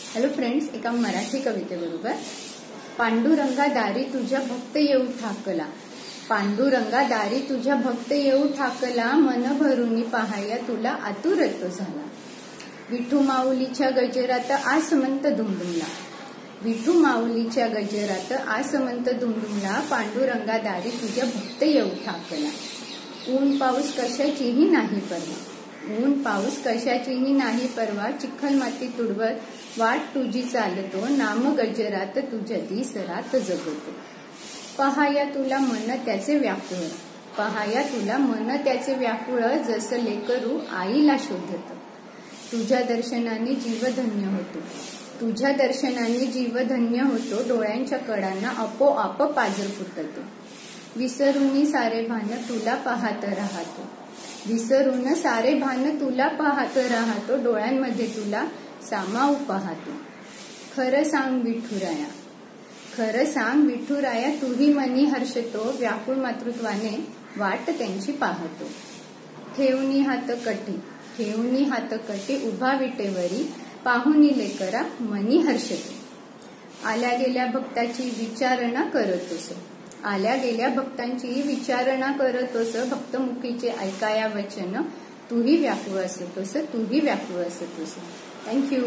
Hello friends, एका मराठी कवितेबरोबर. पांडुरंगा दारी तुझ्या भक्त येऊ ठाकला, पांडुरंगा दारी तुझ्या भक्त येऊ ठाकला, मन भरूनी पाहाया तुला आतुरत्व झाला. विठू माऊलीच्या गजरात आसमंत दुमदुमला, विठू माऊलीच्या गजरात आसमंत दुमदुमला, पांडुरंगा दारी तुझ्या भक्त येऊ ठाकला. ऊन पाऊस कशाचीही नाही परवा, ऊन पाऊस कशाचीही नाही परवा, चिखल माती तुडवत वाट तुझी चालतो, नाम गजरात तुझ्या दिसरात जगतो. पहाया तुला मन त्याचे व्याकुळ, पहाया तुला मन त्याचे व्याकुळ, जसं लेकरू आईला शोधत. तुझ्या दर्शनाने जीव धन्य होतो, तुझ्या दर्शनाने जीव धन्य होतो, डोळ्यांच्या कडांना आपोआप पाजर फुटतो. विसरून सारे भान तुला पाहत राहतो, विसरून सारे भान तुला पाहत राहतो, डोळ्यांमध्ये तुला सामावू पाहतो. खरं सांग विठुराया, खरं सांग विठुराया, तूही मनी हर्षतो, व्याकुळ मातृत्वाने वाट त्यांची पाहतो. ठेवणी हात कटी, ठेवणी हात कटी, उभा विटेवरी, पाहुनी लेकरा मनी हर्षतो. आल्या गेल्या भक्ताची विचारणा करतोस, आल्या गेल्या भक्तांची विचारणा करतोस, भक्तमुखीचे ऐकाया वचन, तूही व्याकुळ असतोस, तूही व्याकुळ असतोस. थँक्यू.